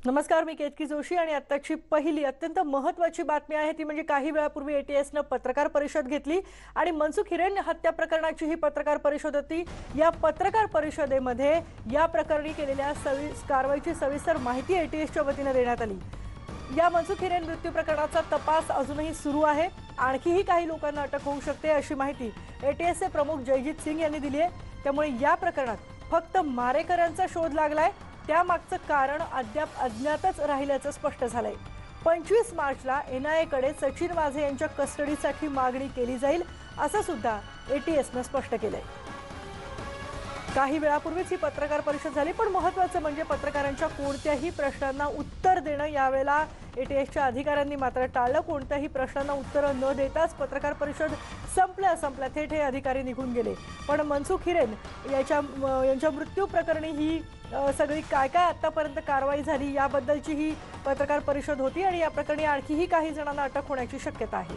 नमस्कार, मी केतकी जोशी आणि आत्ताची पहिली अत्यंत महत्त्वाची बातमी आहे ती म्हणजे काही वेळापूर्वी एटीएसनं पत्रकार परिषद घेतली आणि मनसुख हिरेन हत्या प्रकरणाची ही पत्रकार परिषद होती। या पत्रकार परिषदेमध्ये या प्रकरणी केलेल्या कारवाईची सविस्तर माहिती एटीएसच्या वतीने देण्यात आली। या मनसुख हिरेन मृत्यू प्रकरणाचा तपास अजूनही सुरू आहे। आणखीही काही लोकांना अटक होऊ शकते अशी माहिती एटीएसचे प्रमुख जयजीत सिंग यांनी दिली आहे। त्यामुळे या प्रकरणात फक्त मारेकऱ्यांचा शोध लागलाय, त्यामागचं कारण अद्याप अज्ञातच राहिल्याचं स्पष्ट झालंय। 25 मार्चला एनआयए कडे सचिन वाझे यांच्या कस्टडीसाठी मागणी केली जाईल असं सुद्धा एटीएसनं स्पष्ट केलंय। काही वेळापूर्वीच ही पत्रकार परिषद झाली, पण महत्त्वाचं म्हणजे पत्रकारांच्या कोणत्याही प्रश्नांना उत्तर देणं यावेळेला एटीएसच्या अधिकाऱ्यांनी मात्र टाळलं। कोणत्याही प्रश्नांना उत्तर न देताच पत्रकार परिषद संपल्या थेट हे अधिकारी निघून गेले। पण मनसुख हिरेन यांच्या मृत्यू प्रकरणी ही सगळी काय आतापर्यंत कारवाई झाली याबद्दलची ही पत्रकार परिषद होती आणि या प्रकरणी आणखीही काही जणांना अटक होण्याची शक्यता आहे।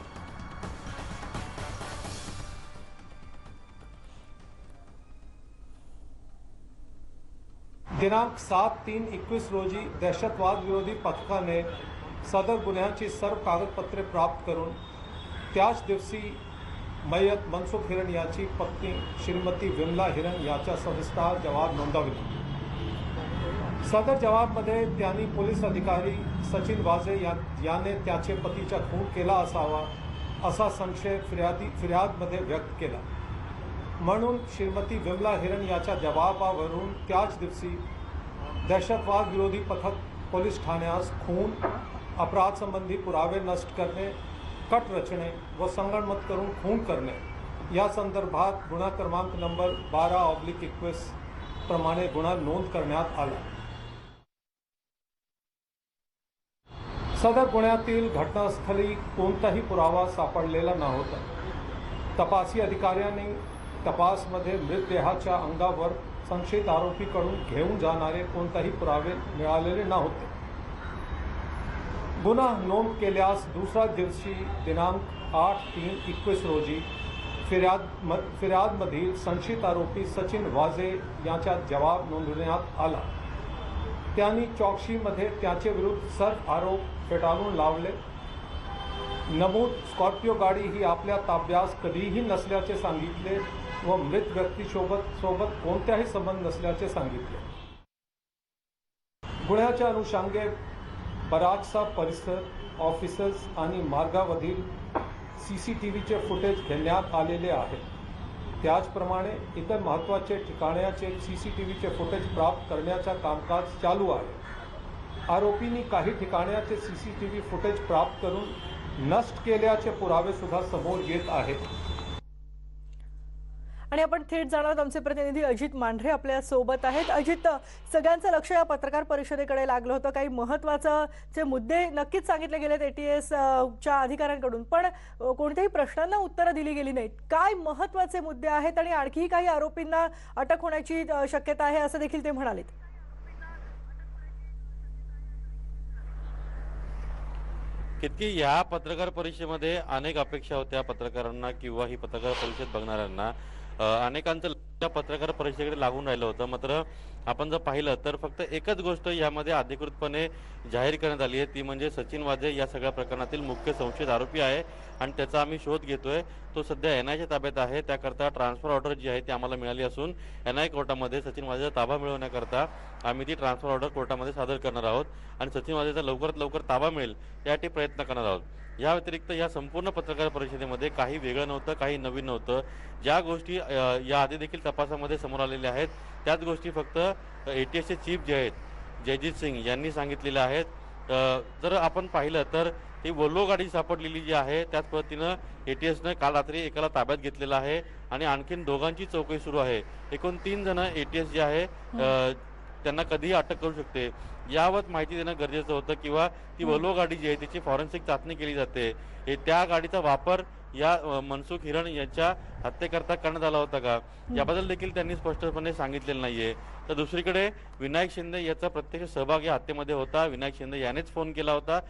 दिनांक 7/3/21 रोजी दहशतवाद विरोधी पथकाने सदर गुन्ह्याची सर्व कागदपत्रे प्राप्त करून त्याच दिवशी मयत मनसुख हिरेन याची पत्नी श्रीमती विमला हिरेन याचा सविस्तर जबाब नोंदवला। सदर जबाबमध्ये त्यांनी पोलीस अधिकारी सचिन वाझे याने त्याचे पतीचा खून केला असावा असा संशय फिर्यादमध्ये व्यक्त केला। म्हणून श्रीमती विमला हिरेन याच्या जबाबावरून त्याच दिवशी दहशतवाद विरोधी पथक पोलीस ठाण्यास खून, अपराध संबंधी पुरावे नष्ट करणे, कट रचणे व संगनमत करून खून करणे या संदर्भात गुन्हा क्रमांक नंबर 12/21 प्रमाणे गुन्हा नोंद करण्यात आला। सदर गुन्ह्यातील घटनास्थळी कोणताही पुरावा सापडलेला नव्हता। तपासी अधिकाऱ्यांनी तपासमध्ये मृतदेहाच्या अंगावर संशयित आरोपीकडून घेऊन जाणारे कोणताही पुरावे मिळालेले नव्हते। गुन्हा नोंद केल्यास दुसऱ्या दिवशी दिनांक 8/3/21 रोजी फिर्यादमधील संशयित आरोपी सचिन वाझे यांचा जबाब नोंदवण्यात आला। त्यांनी चौकशीमध्ये त्याचे विरुद्ध सर्व आरोप फेटाळून लावले। नमूद स्कॉर्पिओ गाडी ही आपल्या ताब्यात कधीही नसल्याचे सांगितले व मृत व्यक्तीसोबत कोणत्याही संबंध नसल्याचे सांगितले। गुन्ह्याच्या अनुषंगाने बराचसा परिसर, ऑफिसेस आणि मार्गावरील सीसीटीव्हीचे फुटेज घेण्यात आलेले आहे। त्याचप्रमाणे इतर महत्त्वाचे ठिकाणाचे सीसीटीव्हीचे फुटेज प्राप्त करण्याचा कामकाज चालू आहे। आरोपींनी काही ठिकाणाचे सीसीटीव्ही फुटेज प्राप्त करून नष्ट केल्याचे पुरावे सुद्धा समोर येत आहेत। आणि आपण थेट जाणार आमचे प्रतिनिधी अजित मांढरे आपल्या सोबत आहेत। अजित, सगळ्यांचं लक्ष या पत्रकार परिषदेकडे लागलं होतं। काही महत्त्वाचे मुद्दे नक्कीच सांगितले गेलेत एटीएस च्या अधिकाऱ्यांकडून, पण कोणत्याही प्रश्नांना उत्तरं दिली गेली नाहीत। काय महत्त्वाचे मुद्दे आहेत आणि आणखी काही आरोपींना अटक होण्याची शक्यता आहे असं देखील ते म्हणालेत। किती या पत्रकार परिषदेमध्ये अनेक अपेक्षा होत्या पत्रकारांना किंवा ही पत्रकार परिषद बघणाऱ्यांना। अनेकांचं लक्ष पत्रकार परिषदेकडे लागून राहिलं होतं। मात्र आपण जर पाहिलं तर फक्त एकच गोष्ट यामध्ये अधिकृतपणे जाहीर करण्यात आली आहे, ती म्हणजे सचिन वाझे या सगळ्या प्रकरणातील मुख्य संशयित आरोपी आहे आणि त्याचा आम्ही शोध घेतोय। तो सध्या एनआयच्या ताब्यात आहे। त्याकरता ट्रान्सफर ऑर्डर जी आहे ती आम्हाला मिळाली असून एनआय कोर्टामध्ये सचिन वाझेचा ताबा मिळवण्याकरता आम्ही ती ट्रान्सफर ऑर्डर कोर्टामध्ये सादर करणार आहोत आणि सचिन वाझेचा लवकरात लवकर ताबा मिळेल यासाठी प्रयत्न करणार आहोत। या व्यतिरिक्त या संपूर्ण पत्रकार परिषदेमध्ये काही वेगळं नव्हतं, काही नवीन नव्हतं। ज्या गोष्टी या आधी देखील तपासामध्ये समोर आलेल्या आहेत त्याच गोष्टी फक्त एटीएसचे चीफ जे आहेत जयजीत सिंग यांनी सांगितलेल्या आहेत। जर आपण पाहिलं तर ती वोल्वो गाडी सापडलेली जी आहे त्याच पद्धतीनं एटीएसनं काल रात्री एकाला ताब्यात घेतलेलं आहे आणि आणखीन दोघांची चौकशी सुरू आहे। एकूण 3 जण एटीएस जे आहे त्यांना कधीही अटक करू शकते यावर माहिती देणं गरजेचं होतं किंवा ती वोल्वो गाडी जी आहे त्याची फॉरेन्सिक चाचणी केली जाते। त्या गाडीचा वापर या मनसुख हिरेन यांच्या हत्येकरता करण्यात आला होता का याबद्दल देखील त्यांनी स्पष्टपणे सांगितलेलं नाहीये। तर दुसरीकडे विनायक शिंदे याचा प्रत्यक्ष सहभाग या हत्येमध्ये होता। विनायक शिंदे यानेच फोन केला होता।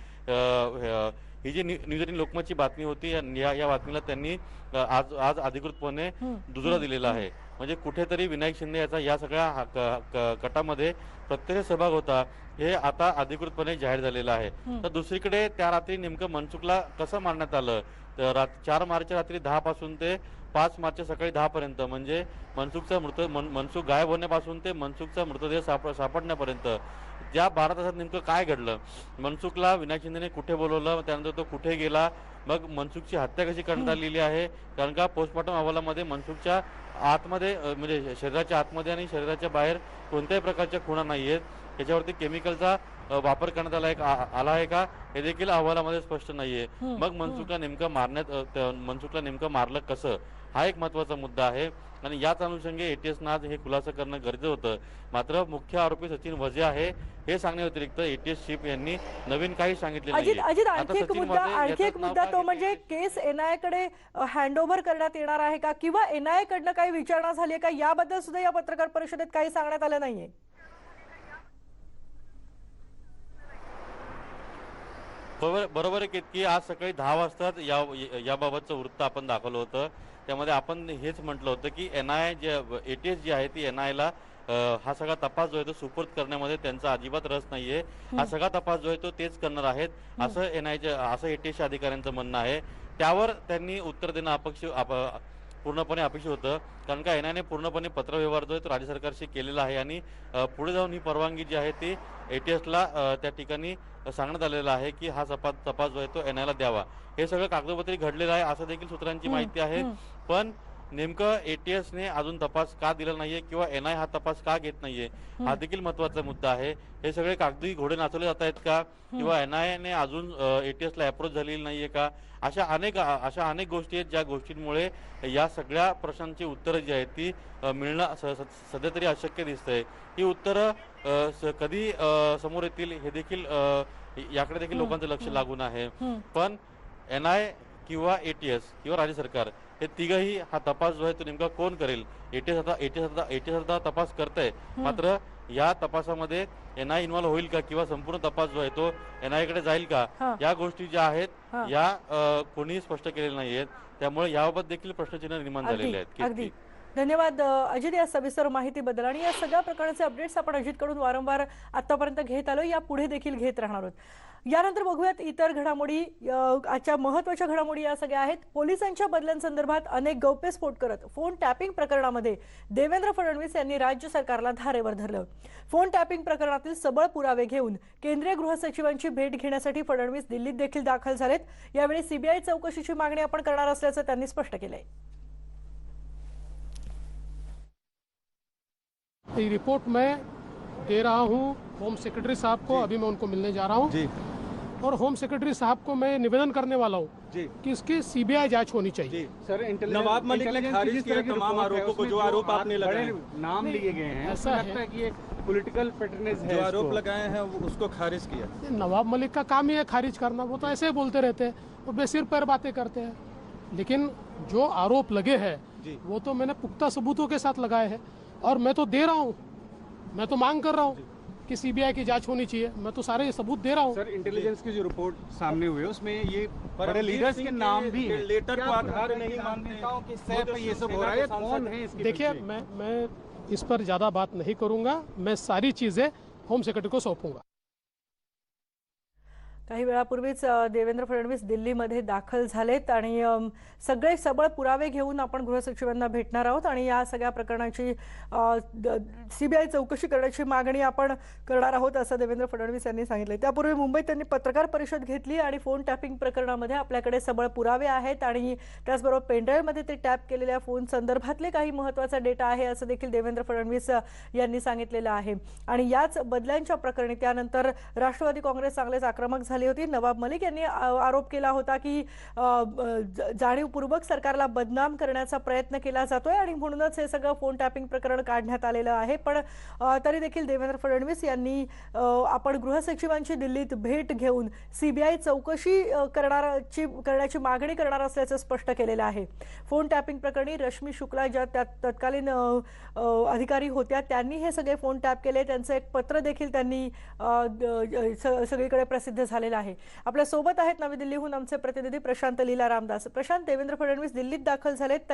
ही जी न्यूज आणि लोकमतची बातमी होती या बातमीला त्यांनी आज अधिकृतपणे दुजोरा दिलेला आहे। म्हणजे कुठेतरी विनायक शिंदे याचा या सगळ्या कटामध्ये प्रत्यक्ष सहभाग होता हे आता अधिकृतपणे जाहीर झालेलं आहे. तर दुसरीकडे त्या रात्री नेमकं मनसुखला कसं मारण्यात आलं, तर 4 मार्च रात्री 10 पासून ते 5 मार्च सकाळी 10 पर्यंत, म्हणजे मनसुख गायब होण्यापासून ते मनसुखचा मृतदेह सापडण्यापर्यंत ज्या 12 तासात नेमकं काय घडलं, मनसुखला विनायक शिंदेने कुठे बोलवलं, त्यानंतर तो कुठे गेला, मग मनसुखची हत्या कशी करण्यात आलेली आहे. कारण का पोस्टमॉर्टम अहवालामध्ये मनसुखच्या आतमध्ये म्हणजे शरीराच्या आतमध्ये आणि शरीराच्या बाहेर कोणत्याही प्रकारच्या खुणा नाही आहेत. त्याच्यावरती केमिकलचा वापर करण्यात आला आहे का हे देखील अहवालामध्ये स्पष्ट नाहीये. मग मनसुखला नेमकं मारलं कसं, हा एक महत्वाचा मुद्दा आहे आणि याच अनुषंगे एटीएसनं आज हे खुलासा करणं गरजेचं होतं. मात्र मुख्य आरोपी सचिन वझे आहे हे सांगण्या व्यतिरिक्त एटीएस चीफ यांनी नवीन काही सांगितले अजित नाहीये. आणखी एक मुद्दा तो म्हणजे केस एनआयए कडे हँडओव्हर करण्यात येणार आहे का, किंवा एनआयए कडनं काही विचारणा झाली आहे का, याबद्दल सुद्धा या पत्रकार परिषदेत काही सांगण्यात आलं नाहीये. बरोबर आहे की आज सकाळी 10 वाजता याबाबतचं वृत्त आपण दाखवलं होतं. त्यामध्ये आपण हेच म्हटलं होतं की एनआयए जे एटीएस जी आहे ती एनआयएला हा सगळा तपास जो आहे तो सुपूर्द करण्यामध्ये त्यांचा अजिबात रस नाहीये. हा सगळा तपास जो आहे तो तेच करणार आहेत असं असं एटीएसच्या अधिकाऱ्यांचं म्हणणं आहे. त्यावर त्यांनी उत्तर देणं पूर्णपणे अपेक्षित होतं. कारण का एनआयएने पूर्णपणे पत्रव्यवहार जो आहे तो राज्य सरकारशी केलेला आहे आणि पुढे जाऊन ही परवानगी जी आहे ती एटीएसला त्या ठिकाणी सांगण्यात आलेलं आहे की हा तपास जो आहे तो एनआयएला द्यावा. हे सगळं कागदोपत्री घडलेलं आहे असं देखील सूत्रांची माहिती आहे. पण नेमकं एटीएसने अजून तपास का दिला नाहीये किंवा एनआयए हा तपास का घेत नाहीये हा देखील महत्वाचा मुद्दा आहे. हे सगळे कागदी घोडे नाचवले जात आहेत का, किंवा एनआयएने अजून एटीएसला अप्रोच झालेली नाहीये का, अशा अनेक गोष्टी आहेत ज्या गोष्टींमुळे या सगळ्या प्रश्नांची उत्तरं जी आहेत ती मिळणं सध्या तरी अशक्य दिसतंय. ही उत्तरं कधी समोर येतील हे देखील याकडे देखील लोकांचं लक्ष लागून आहे. पण एनआयए किंवा एटीएस किंवा राज्य सरकार हे तिघही हा तपास जो आहे तो नेमका कोण करेल. एटीएस आता तपास करतंय, मात्र या तपासामध्ये एनआयए इन्व्हॉल्व होईल का किंवा संपूर्ण तपास जो आहे तो एनआयए कडे जाईल का, या गोष्टी ज्या आहेत या कोणीही स्पष्ट केलेल्या नाहीयेत. त्यामुळे याबाबत देखील प्रश्नचिन्ह निर्माण झालेले आहेत. अगदी धन्यवाद अजित या सविस्तर माहितीबद्दल. आणि या सगळ्या प्रकारचे अपडेट्स आपण अजितकडून वारंवार आतापर्यंत घेत आलो, या पुढे देखील घेत राहणार आहोत. यानंतर बघूयात इतर घडामोडी. आजच्या महत्त्वाच्या घडामोडी या सगळ्या आहेत. पोलिसांच्या बदल्यांसंदर्भात अनेक गौप्यस्फोट करत फोन टॅपिंग प्रकरणामध्ये देवेंद्र फडणवीस यांनी राज्य सरकारला धारेवर धरलं. फोन टॅपिंग प्रकरणातील सबळ पुरावे घेऊन केंद्रीय गृह सचिवांची भेट घेण्यासाठी फडणवीस दिल्लीत देखील दाखल झालेत. यावेळी सीबीआय चौकशीची मागणी आपण करणार असल्याचं त्यांनी स्पष्ट केलंय. ये रिपोर्ट मैं दे रहा हूं होम सेक्रेटरी साहब को. अभी मैं उनको मिलने जा रहा हूं जी. और होम सेक्रेटरी साहब को मैं निवेदन करने वाला हूं जी कि इसकी सीबीआई जांच होनी चाहिए जी. सर नवाब मलिक ने खारिज किया तमाम आरोपों को, जो आरोप आपने लगाए नाम लिए गए हैं. ऐसा है कि ये पॉलिटिकल पैटर्नेज है, जो आरोप लगाए हैं उसको खारिज किया. नवाब मलिक का काम ही है खारिज करना. वो तो ऐसे ही बोलते रहते हैं, वो बेसिर पर बातें करते हैं. लेकिन जो आरोप लगे हैं वो तो मैंने पुख्ता सबूतों के साथ लगाए हैं और मैं तो दे रहा हूँ. मैं तो मांग कर रहा हूँ कि सीबीआई की जांच होनी चाहिए. मैं तो सारे सबूत दे रहा हूँ. सर इंटेलिजेंस की जो रिपोर्ट सामने हुई है उसमें ये बड़े लीडर्स के नाम भी हैं. लेटर को आधार नहीं मानते हैं कि सर ये सब हो रहा है, कौन है इसके. देखिए मैं इस पर ज़्यादा बात नहीं करूँगा. मैं सारी चीज़ें होम सेक्रेटरी को सौंपूंगा. काही वेळापूर्वीच देवेंद्र फडणवीस दिल्लीमध्ये दाखल झालेत आणि सगळे सबळ पुरावे घेऊन आपण गृहसचिवांना भेटणार आहोत आणि या सगळ्या प्रकरणाची सीबीआय चौकशी करण्याची मागणी आपण करणार आहोत असं देवेंद्र फडणवीस यांनी सांगितले. त्यापूर्वी मुंबईत त्यांनी पत्रकार परिषद घेतली आणि फोन टॅपिंग प्रकरणामध्ये आपल्याकडे सबळ पुरावे आहेत आणि त्याचबरोबर पेनड्राईव्हमध्ये ते टॅप केलेल्या फोन संदर्भातले काही महत्त्वाचा डेटा आहे असं देखील देवेंद्र फडणवीस यांनी सांगितलेलं आहे. आणि याच बदल्यांच्या प्रकरणी त्यानंतर राष्ट्रवादी काँग्रेस चांगलेच आक्रमक झाले होती. नवाब मलिक यांनी आरोप केला होता की जाणीवपूर्वक सरकारला बदनाम करण्याचा प्रयत्न केला जातोय आणि म्हणूनच हे सगळं फोन टॅपिंग प्रकरण काढण्यात आलेलं आहे. पण तरी देखील देवेंद्र फडणवीस यांनी आपण गृहसचिवांची दिल्लीत भेट घेऊन सीबीआय चौकशी करण्याची मागणी करणार असल्याचं स्पष्ट केलेलं आहे. फोन टॅपिंग प्रकरणी रश्मी शुक्ला ज्या तत्कालीन अधिकारी होत्या त्यांनी हे सगळे फोन टॅप केले. त्यांचं एक पत्र देखील त्यांनी सगळीकडे प्रसिद्ध झालेलं झालेला आहे. आपल्या सोबत आहेत नवी दिल्लीहून आमचे प्रतिनिधी प्रशांत लीला रामदास. प्रशांत, देवेंद्र फडणवीस दिल्लीत दाखल झालेत,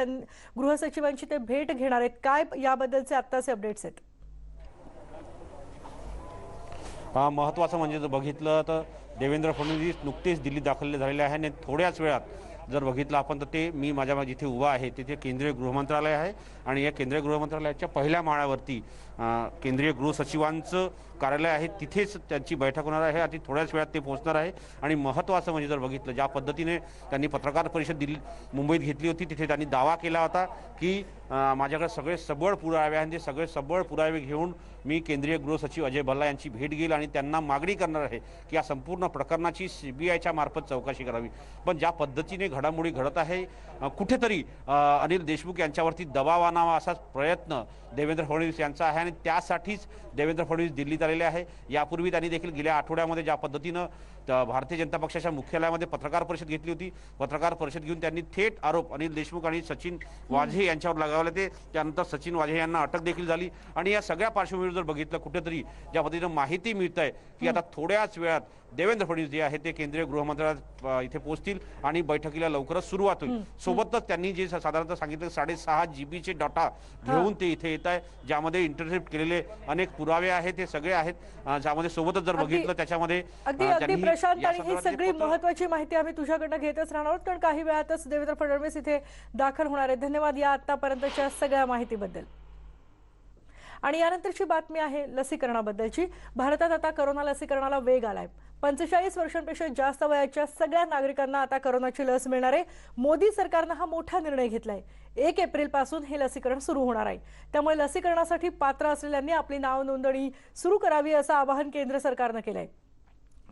गृहसचिवांची ते भेट घेणार आहेत. काय याबद्दलचे आत्ताचे अपडेट्स आहेत? महत्त्वाचं म्हणजे जर बघितलं तर देवेंद्र फडणवीस नुकतेच दिल्लीत दाखल झालेले आहे आणि थोड्याच वेळात जर बघितलं आपण तर ते मी माझ्या जिथे उभा आहे तिथे केंद्रीय गृहमंत्रालय आहे आणि या केंद्रीय गृहमंत्रालयाच्या पहिल्या माळ्यावरती केंद्रीय गृहसचिवांचं कार्यालय आहे, तिथेच त्यांची बैठक होणार आहे आणि थोड्याच वेळात ते पोहोचणार आहे. आणि महत्त्वाचं म्हणजे जर बघितलं ज्या पद्धतीने त्यांनी पत्रकार परिषद मुंबईत घेतली होती तिथे त्यांनी दावा केला होता की माझ्याकडे सगळे सबळ पुरावे आहेत, ते सगळे सबळ पुरावे घेऊन मी केंद्रीय गृहसचिव अजय भल्ला यांची भेट घेईल आणि त्यांना मागणी करणार आहे की या संपूर्ण प्रकरणाची CBIच्या मार्फत चौकशी करावी. पण ज्या पद्धतीने घडामोडी घडत आहे कुठेतरी अनिल देशमुख यांच्यावरती दबाव आणावा असाच प्रयत्न देवेंद्र फडणवीस यांचा आहे आणि त्यासाठीच देवेंद्र फडणवीस दिल्लीत आलेले आहे. यापूर्वी त्यांनी देखील गेल्या आठवड्यामध्ये ज्या पद्धतीनं भारतीय जनता पक्षाच्या मुख्यालयामध्ये पत्रकार परिषद घेतली होती, पत्रकार परिषद घेऊन त्यांनी थेट आरोप अनिल देशमुख आणि सचिन वाझे यांच्यावर लगावले ते. त्यानंतर सचिन वाझे यांना अटक देखील झाली आणि या सगळ्या पार्श्वभूमीवर जर बघितलं कुठेतरी ज्या पद्धतीनं माहिती मिळत आहे की आता थोड्याच वेळात देवेंद्र फडणवीस जे आहे ते केंद्रीय गृहमंत्रालयात इथे पोहोचतील आणि बैठकीला लवकरच सुरुवात होईल. सोबतच त्यांनी जे साधारणतः सांगितलं 6.5 GB डाटा घेऊन ते इथे येत आहे, ज्यामध्ये इंटरसेप्ट केलेले अनेक पुरावे आहेत, ते सगळे आहेत. ज्यामध्ये सोबतच जर बघितलं त्याच्यामध्ये अगदी प्रशांत, आणि ही सगळी महत्त्वाची माहिती आम्ही तुझ्याकडनं घेतच राहणार आहोत कारण काही वेळातच देवेंद्र फडणवीस इथे दाखल होणार आहेत. धन्यवाद या आतापर्यंतच्या सगळ्या माहितीबद्दल. आणि यानंतरची बातमी आहे लसीकरणाबद्दलची. भारतात आता करोना लसीकरणाला वेग आलाय. 45 वर्षांपेक्षा जास्त वयाच्या सगळ्या नागरिकांना आता करोनाची लस मिळणार आहे. मोदी सरकारनं हा मोठा निर्णय घेतलाय. 1 एप्रिल पासून हे लसीकरण सुरू होणार आहे. त्यामुळे लसीकरणासाठी पात्र असलेल्यांनी आपली नाव नोंदणी सुरू करावी असं आवाहन केंद्र सरकारनं केलंय.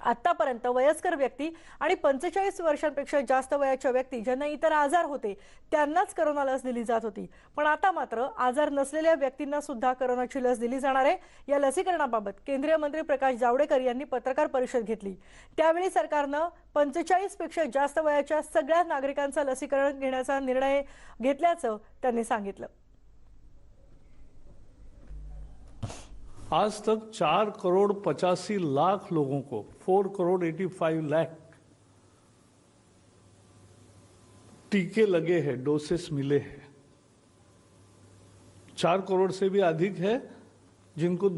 आतापर्यंत वयस्कर व्यक्ती आणि 45 वर्षांपेक्षा जास्त वयाच्या व्यक्ती ज्यांना इतर आजार होते त्यांनाच करोना लस दिली जात होती. पण आता मात्र आजार नसलेल्या व्यक्तींना सुद्धा करोनाची लस दिली जाणार आहे. या लसीकरणाबाबत केंद्रीय मंत्री प्रकाश जावडेकर यांनी पत्रकार परिषद घेतली. त्यावेळी सरकारनं 45 पेक्षा जास्त वयाच्या सगळ्या नागरिकांचं लसीकरण घेण्याचा निर्णय घेतल्याचं त्यांनी सांगितलं. आज तक 4,85,00,000 लोगों को 4,85,00,000 टीके लगे हैं, डोसेस मिले हैं. 4 करोड़ से भी अधिक है जिनको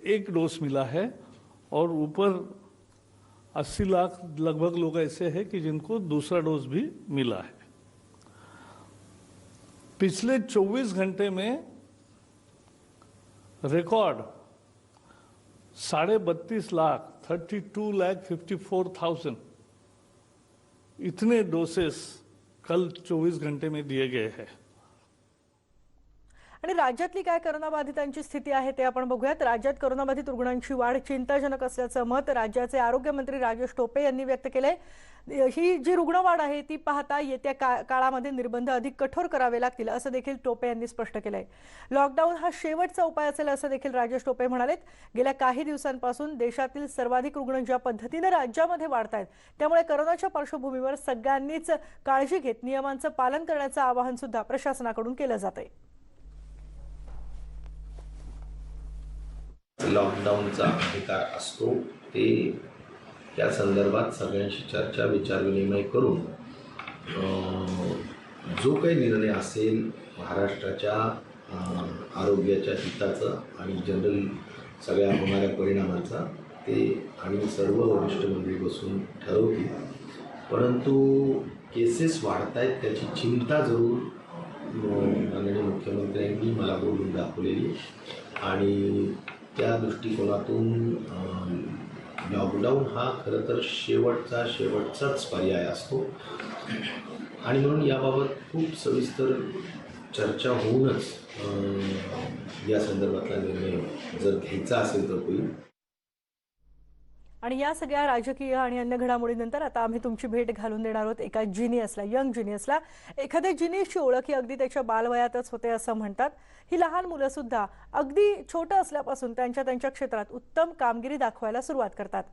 एक डोज मिला है और ऊपर 80 लाख लगभग लोग ऐसे हैं कि जिनको दूसरा डोज भी मिला है. पिछले 24 घंटे में रिकॉर्ड 32.5 लाख 32,54,000 इतने डोसेस कल 24 घंटे में दिए गए हैं. आणि राज्यातली काय करोनाबाधितांची स्थिती आहे ते आपण बघूयात. राज्यात करोनाबाधित रुग्णांची वाढ चिंताजनक असल्याचं मत राज्याचे आरोग्यमंत्री राजेश टोपे यांनी व्यक्त केलंय. ही जी रुग्णवाढ आहे ती पाहता येत्या काळामध्ये निर्बंध अधिक कठोर करावे लागतील असं देखील टोपे यांनी स्पष्ट केलंय. लॉकडाऊन हा शेवटचा उपाय असेल असं देखील राजेश टोपे म्हणालेत. गेल्या काही दिवसांपासून देशातील सर्वाधिक रुग्ण ज्या पद्धतीने राज्यामध्ये वाढत आहेत त्यामुळे करोनाच्या पार्श्वभूमीवर सगळ्यांनीच काळजी घेत नियमांचं पालन करण्याचं आवाहन सुद्धा प्रशासनाकडून केलं जात आहे. लॉकडाऊनचा अधिकार असतो ते त्या संदर्भात सगळ्यांशी चर्चा विचारविनिमय करून जो काही निर्णय असेल महाराष्ट्राच्या आरोग्याच्या हिताचा आणि जनरल सगळ्या होणाऱ्या परिणामाचा ते आणि सर्व वरिष्ठ मंडळी बसून ठरवतील. परंतु केसेस वाढत आहेत त्याची चिंता जरूर माननीय मुख्यमंत्र्यांनी मला बोलून दाखवलेली आणि त्या दृष्टिकोनातून लॉकडाऊन हा खरं तर शेवटचाच पर्याय असतो आणि म्हणून याबाबत खूप सविस्तर चर्चा होऊनच या संदर्भातला निर्णय जर घ्यायचा असेल तर होईल. आणि या सगळ्या राजकीय आणि अन्य घडामोडीनंतर आता आम्ही तुमची भेट घालून देणार आहोत एका जिनियसला, यंग जिनियसला. एखाद्या जिनियसची ओळख ही अगदी त्याच्या बालवयातच होते असं म्हणतात. ही लहान मुलं सुद्धा अगदी छोटं असल्यापासून त्यांच्या क्षेत्रात उत्तम कामगिरी दाखवायला सुरुवात करतात.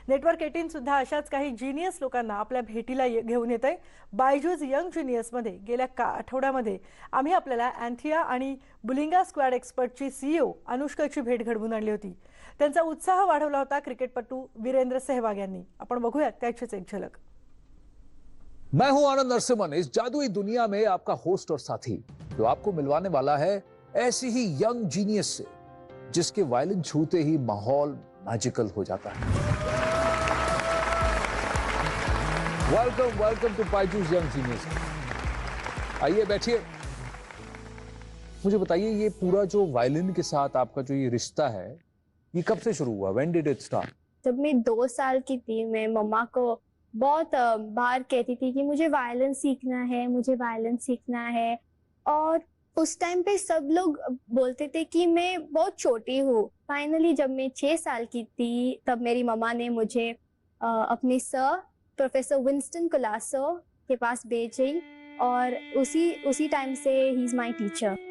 नेटवर्क 18 सुद्धा अशाच काही जिनियस लोकांना आपल्या भेटीला घेऊन येत आहे. बायजूज यंग जिनियसमध्ये गेल्या आठवड्यामध्ये आम्ही आपल्याला अँथिया आणि बुलिंगा स्क्वॅड एक्सपर्टची CEO अनुष्काची भेट घडवून आणली होती. त्यांचा उत्साह वाढवला होता क्रिकेटपटू वीरेंद्र सहवाग यांनी. आपण बघूयात त्याचीच एक झलक. मैं हूं आनंद नरसिम्हन, इस जादुई दुनिया में आपका होस्ट और साथी, जो आपको मिलवाने वाला है ऐसी ही यंग जीनियस से जिसके वायलिन छूते ही माहौल मैजिकल हो जाता है. Welcome welcome to Byju's Young Genius. आइए बैठिए. मुझे बताइए, ये पूरा जो वायलिन के साथ आपका जो ये रिश्ता है, ये कब से शुरू हुआ? When did it start? जब मैं 2 साल की थी, मैं मम्मा को बहुत बार कहती थी कि मुझे वायलिन सीखना है, मुझे वायलिन सीखना है. और उस टाइम पे सब लोग बोलते थे कि मैं बहुत छोटी हूँ. फाइनली जब मैं 6 साल की थी, तब मेरी मम्मा ने मुझे अपने सर प्रोफेसर विंस्टन कोलासो के पास भेजी और उसी time say he is my teacher.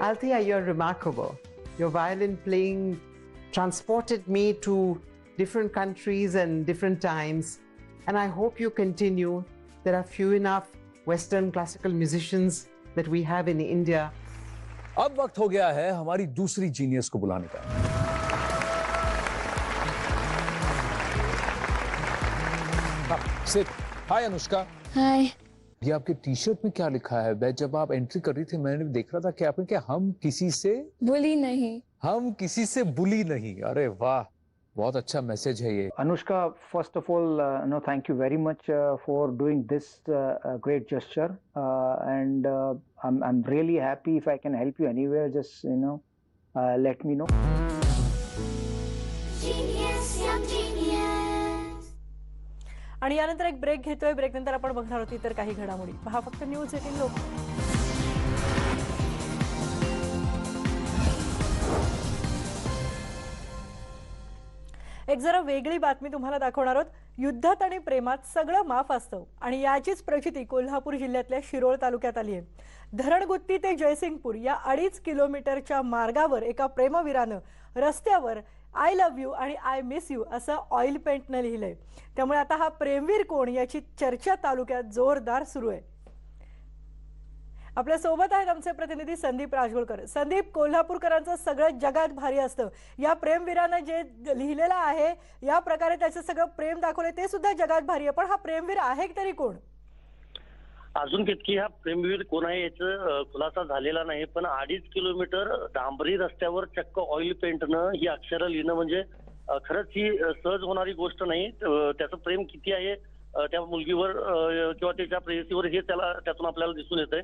Althea, you're remarkable. Your violin playing transported me to different countries and different times, and I hope you continue. There are few enough Western classical musicians that we have in India. अब वक्त हो गया है हमारी दूसरी genius को बुलाने का. Seat. हाय अनुष्का. हाय. ये आपके टी शर्ट में क्या लिखा है? मैं जब आप एंट्री कर रही थी मैंने देख रहा था कि आपने क्या हम किसी से बुली नहीं. हम किसी से बुली नहीं. अरे वाह, बहुत अच्छा मैसेज है ये. Anushka, first of all, thank you very much for doing this great gesture, and I'm really happy. If I can help you anywhere, just let me know. आणि यानंतर एक ब्रेक घेतोय. ब्रेक नंतर आपण बघणार होती तर काही घडामोडी. पहा फक्त न्यूज 18 लोक. एक जरा वेगळी बातमी तुम्हाला दाखवणार आहोत. युद्धात आणि प्रेमात सगळं माफ असतं आणि याचीच प्रचिती कोल्हापूर जिल्ह्यातल्या शिरोळ तालुक्यात आली आहे. धरणगुत्ती ते जयसिंगपूर या 2.5 किलोमीटरच्या मार्गावर एका प्रेमवीरानं रस्त्यावर आय लव्ह यू आणि आय मिस यू असं ऑइल पेंटनं लिहिलंय. त्यामुळे आता हा प्रेमवीर कोण याची चर्चा तालुक्यात जोरदार सुरू आहे. आपल्या सोबत आहेत आमचे प्रतिनिधी संदीप राजगुळकर. संदीप, कोल्हापूरकरांचं सगळं जगात भारी असतं. या प्रेमवीरानं जे लिहिलेलं आहे, या प्रकारे त्याचं सगळं प्रेम दाखवलंय ते सुद्धा जगात भारी आहे. पण हा प्रेमवीर आहे तरी कोण? अजून कितकी हा प्रेमवीर कोण आहे याचा खुलासा झालेला नाही. पण 2.5 किलोमीटर डांबरी रस्त्यावर चक्क ऑइल पेंटनं ही अक्षरं लिहिणं म्हणजे खरंच ही सहज होणारी गोष्ट नाही. त्याचं प्रेम किती आहे त्या मुलगीवर किंवा त्याच्या प्रेयसीवर हे त्यातून आपल्याला दिसून येतंय.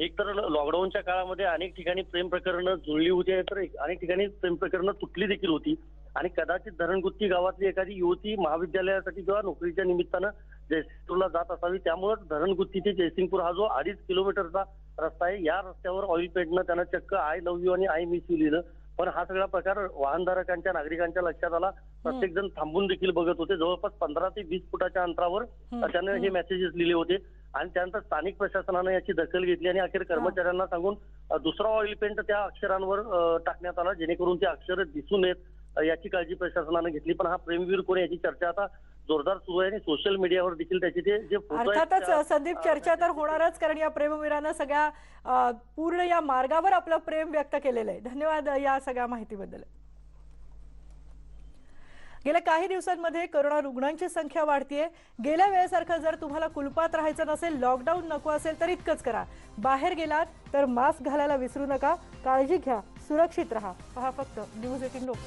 एक तर लॉकडाऊनच्या काळामध्ये अनेक ठिकाणी प्रेम प्रकरणं जुळली होती, तर अनेक ठिकाणी प्रेम प्रकरणं तुटली देखील होती. आणि कदाचित धरणगुत्ती गावातली एखादी युवती महाविद्यालयासाठी किंवा नोकरीच्या निमित्तानं जयसिंगपूरला जात असावी. त्यामुळेच धरणगुत्ती ते जयसिंगपूर हा जो 2.5 किलोमीटरचा रस्ता आहे, या रस्त्यावर ऑइल पेंटनं त्यानं चक्क आय लव्ह यू आणि आय मिस यू लिहिलं. पण हा सगळा प्रकार वाहनधारकांच्या नागरिकांच्या लक्षात आला. प्रत्येक जण थांबून देखील बघत होते. जवळपास 15 ते 20 फुटाच्या अंतरावर त्यानं हे मेसेजेस लिहिले होते. आणि त्यानंतर स्थानिक प्रशासनानं याची दखल घेतली आणि अखेर कर्मचाऱ्यांना सांगून दुसरा ऑइल पेंट त्या अक्षरांवर टाकण्यात आला, जेणेकरून ते अक्षर दिसून येत याची काळजी प्रशासनानं घेतली. पण हा प्रेमवीर कोण याची चर्चा आता जोरदार सुरू आहे आणि सोशल मीडियावर देखील त्याचे ते जे अर्थातच संदीप चर्चा तर होणारच, कारण या प्रेमवीरानं सगळ्या पूर्ण या मार्गावर आपलं प्रेम व्यक्त केलेलं आहे. धन्यवाद या सगळ्या माहितीबद्दल. गेल्या काही दिवसांमध्ये कोरोना रुग्णांची संख्या वाढतीये. गेल्या वेळेसारखं जर तुम्हाला कुलपात राहायचं नसेल, लॉकडाऊन नको असेल तर इतकंच करा. बाहेर गेलात तर मास्क घालायला विसरू नका. काळजी घ्या, सुरक्षित राहा. पहा फक्त न्यूज 18 लोक.